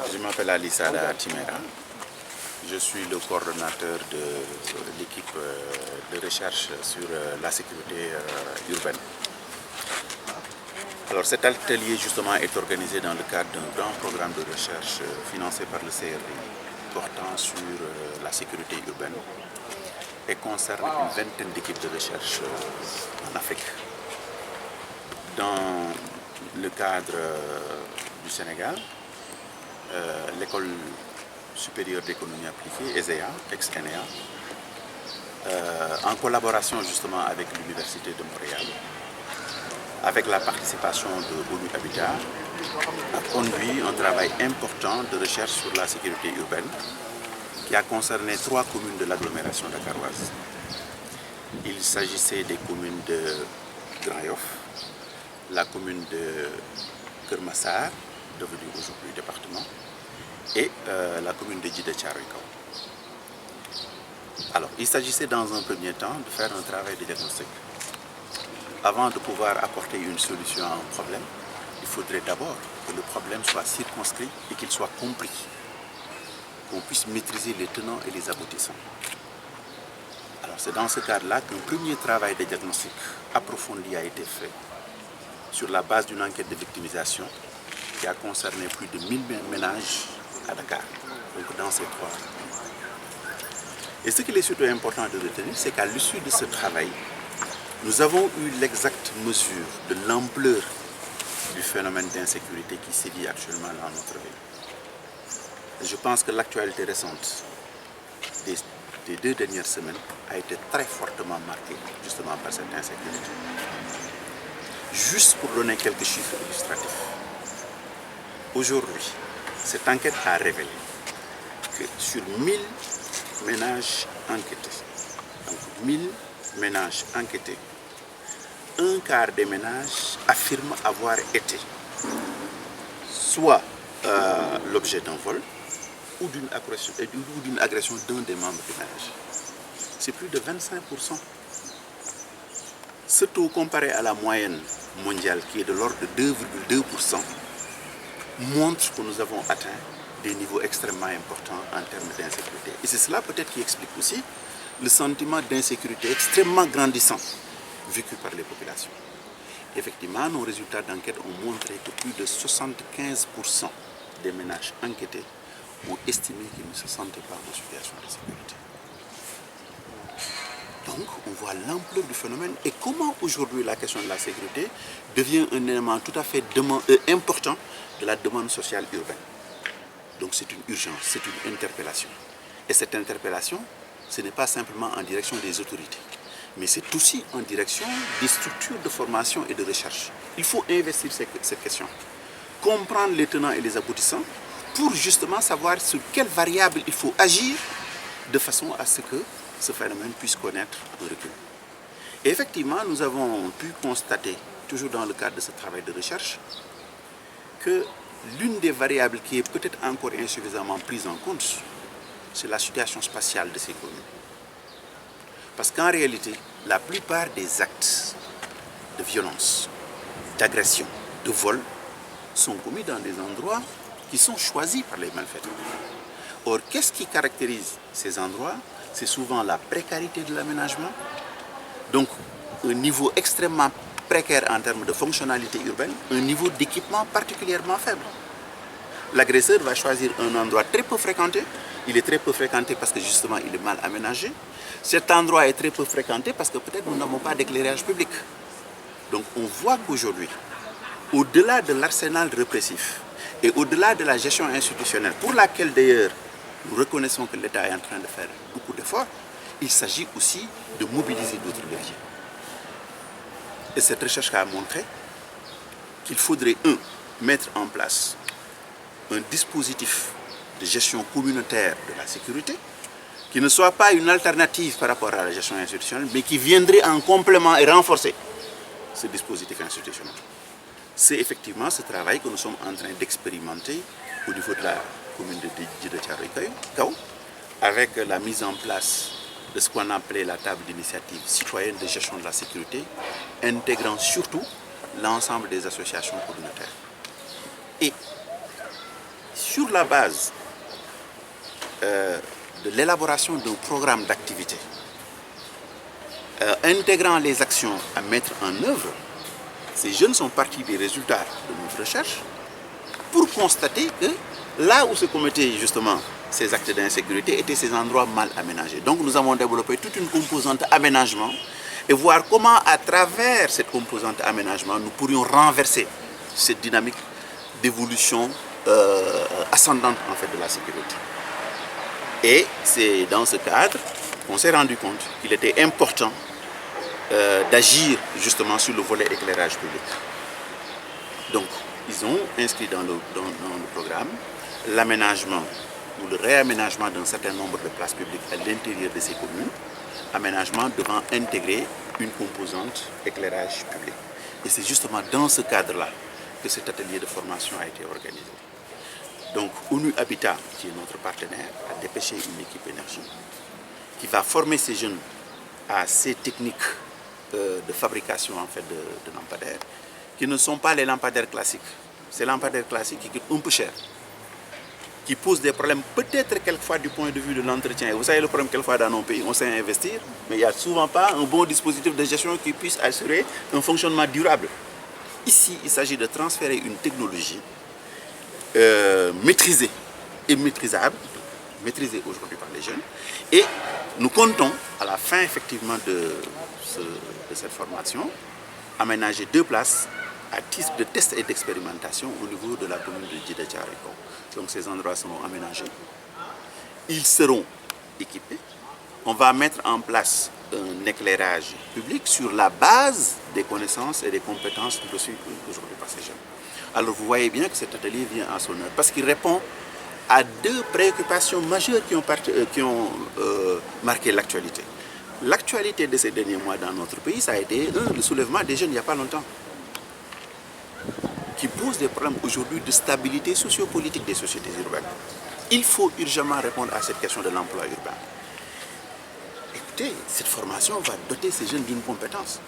Je m'appelle Ali Sada Timera. Je suis le coordonnateur de l'équipe de recherche sur la sécurité urbaine. Alors cet atelier justement est organisé dans le cadre d'un grand programme de recherche financé par le CRI portant sur la sécurité urbaine et concerne une vingtaine d'équipes de recherche en Afrique. Dans le cadre du Sénégal, l'école supérieure d'économie appliquée, ESEA, ex-ENEA, en collaboration justement avec l'Université de Montréal, avec la participation de ONU Habitat, a conduit un travail important de recherche sur la sécurité urbaine qui a concerné 3 communes de l'agglomération dakaroise. Il s'agissait des communes de Grand Yoff, la commune de Kermassar, devenue aujourd'hui département, et la commune de Djiddah Thiaroye Kao. Alors, il s'agissait dans un premier temps de faire un travail de diagnostic. Avant de pouvoir apporter une solution à un problème, il faudrait d'abord que le problème soit circonscrit et qu'il soit compris, qu'on puisse maîtriser les tenants et les aboutissants. Alors, c'est dans ce cadre-là qu'un premier travail de diagnostic approfondi a été fait sur la base d'une enquête de victimisation qui a concerné plus de 1000 ménages à Dakar, donc dans ces 3. Et ce qu'il est surtout important de retenir, c'est qu'à l'issue de ce travail, nous avons eu l'exacte mesure de l'ampleur du phénomène d'insécurité qui sévit actuellement dans notre ville. Et je pense que l'actualité récente des 2 dernières semaines a été très fortement marquée justement par cette insécurité. Juste pour donner quelques chiffres illustratifs. Aujourd'hui, cette enquête a révélé que sur 1000 ménages enquêtés, donc 1000 ménages enquêtés, un quart des ménages affirment avoir été soit l'objet d'un vol ou d'une agression d'un des membres du ménage. C'est plus de 25%. Ce taux comparé à la moyenne mondiale qui est de l'ordre de 2,2% montre que nous avons atteint des niveaux extrêmement importants en termes d'insécurité. Et c'est cela peut-être qui explique aussi le sentiment d'insécurité extrêmement grandissant vécu par les populations. Effectivement, nos résultats d'enquête ont montré que plus de 75% des ménages enquêtés ont estimé qu'ils ne se sentaient pas en situation de sécurité. Donc, on voit l'ampleur du phénomène et comment aujourd'hui la question de la sécurité devient un élément tout à fait important de la demande sociale urbaine. Donc c'est une urgence, c'est une interpellation. Et cette interpellation, ce n'est pas simplement en direction des autorités, mais c'est aussi en direction des structures de formation et de recherche. Il faut investir cette question, comprendre les tenants et les aboutissants pour justement savoir sur quelles variables il faut agir de façon à ce que ce phénomène puisse connaître un recul. Et effectivement, nous avons pu constater, toujours dans le cadre de ce travail de recherche, que l'une des variables qui est peut-être encore insuffisamment prise en compte, c'est la situation spatiale de ces communes. Parce qu'en réalité, la plupart des actes de violence, d'agression, de vol, sont commis dans des endroits qui sont choisis par les malfaiteurs. Or, qu'est-ce qui caractérise ces endroits? C'est souvent la précarité de l'aménagement, donc un niveau extrêmement précaire en termes de fonctionnalité urbaine, un niveau d'équipement particulièrement faible. L'agresseur va choisir un endroit très peu fréquenté. Il est très peu fréquenté parce que justement il est mal aménagé. Cet endroit est très peu fréquenté parce que peut-être nous n'avons pas d'éclairage public. Donc on voit qu'aujourd'hui, au-delà de l'arsenal répressif et au-delà de la gestion institutionnelle, pour laquelle d'ailleurs nous reconnaissons que l'État est en train de faire beaucoup d'efforts, il s'agit aussi de mobiliser d'autres leviers. Et cette recherche a montré qu'il faudrait, mettre en place un dispositif de gestion communautaire de la sécurité qui ne soit pas une alternative par rapport à la gestion institutionnelle, mais qui viendrait en complément et renforcer ce dispositif institutionnel. C'est effectivement ce travail que nous sommes en train d'expérimenter au niveau de la commune de Djiddah Thiaroye Kao, avec la mise en place de ce qu'on appelait la table d'initiative citoyenne de gestion de la sécurité, intégrant surtout l'ensemble des associations communautaires. Et sur la base de l'élaboration d'un programme d'activité, intégrant les actions à mettre en œuvre, ces jeunes sont partis des résultats de notre recherche pour constater que là où se commettaient justement ces actes d'insécurité étaient ces endroits mal aménagés. Donc nous avons développé toute une composante aménagement et voir comment à travers cette composante aménagement nous pourrions renverser cette dynamique d'évolution ascendante en fait de la sécurité. Et c'est dans ce cadre qu'on s'est rendu compte qu'il était important d'agir justement sur le volet éclairage public. Donc ils ont inscrit dans le programme l'aménagement ou le réaménagement d'un certain nombre de places publiques à l'intérieur de ces communes, aménagement devant intégrer une composante éclairage public. Et c'est justement dans ce cadre-là que cet atelier de formation a été organisé. Donc ONU Habitat, qui est notre partenaire, a dépêché une équipe énergie qui va former ces jeunes à ces techniques de fabrication en fait, de lampadaires, qui ne sont pas les lampadaires classiques. Ces lampadaires classiques qui coûtent un peu cher, qui posent des problèmes peut-être quelquefois du point de vue de l'entretien. Et vous savez le problème quelquefois dans nos pays, on sait investir, mais il n'y a souvent pas un bon dispositif de gestion qui puisse assurer un fonctionnement durable. Ici, il s'agit de transférer une technologie maîtrisée et maîtrisable, maîtrisée aujourd'hui par les jeunes. Et nous comptons, à la fin effectivement de cette formation, aménager 2 places à titre de test et d'expérimentation au niveau de la commune de Djiddah Thiaroye Kao. Donc ces endroits seront aménagés, ils seront équipés. On va mettre en place un éclairage public sur la base des connaissances et des compétences reçues aujourd'hui par ces jeunes. Alors vous voyez bien que cet atelier vient à son heure parce qu'il répond à 2 préoccupations majeures qui ont marqué l'actualité. L'actualité de ces derniers mois dans notre pays, ça a été le soulèvement des jeunes il n'y a pas longtemps, qui pose des problèmes aujourd'hui de stabilité sociopolitique des sociétés urbaines. Il faut urgemment répondre à cette question de l'emploi urbain. Écoutez, cette formation va doter ces jeunes d'une compétence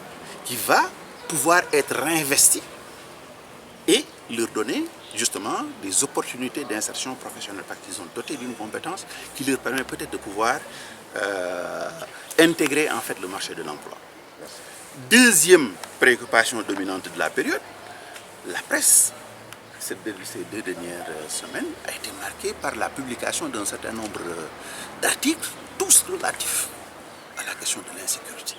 qui va pouvoir être réinvestie et leur donner justement des opportunités d'insertion professionnelle parce qu'ils sont dotés d'une compétence qui leur permet peut-être de pouvoir intégrer en fait le marché de l'emploi. Deuxième préoccupation dominante de la période, la presse, ces 2 dernières semaines, a été marquée par la publication d'un certain nombre d'articles, tous relatifs à la question de l'insécurité.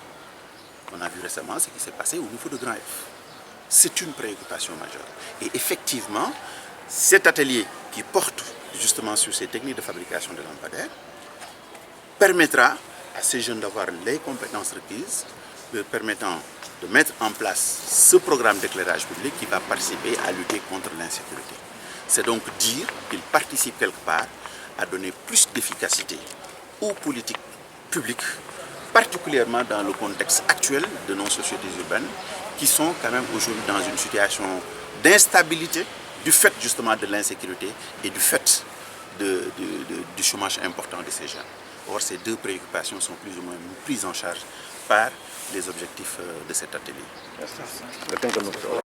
On a vu récemment ce qui s'est passé au niveau de Grand F. C'est une préoccupation majeure. Et effectivement, cet atelier qui porte justement sur ces techniques de fabrication de lampadaires permettra à ces jeunes d'avoir les compétences requises, leur permettant de mettre en place ce programme d'éclairage public qui va participer à lutter contre l'insécurité. C'est donc dire qu'il participe quelque part à donner plus d'efficacité aux politiques publiques, particulièrement dans le contexte actuel de nos sociétés urbaines qui sont quand même aujourd'hui dans une situation d'instabilité du fait justement de l'insécurité et du fait du chômage important de ces jeunes. Or, ces 2 préoccupations sont plus ou moins prises en charge par les objectifs de cet atelier. Merci.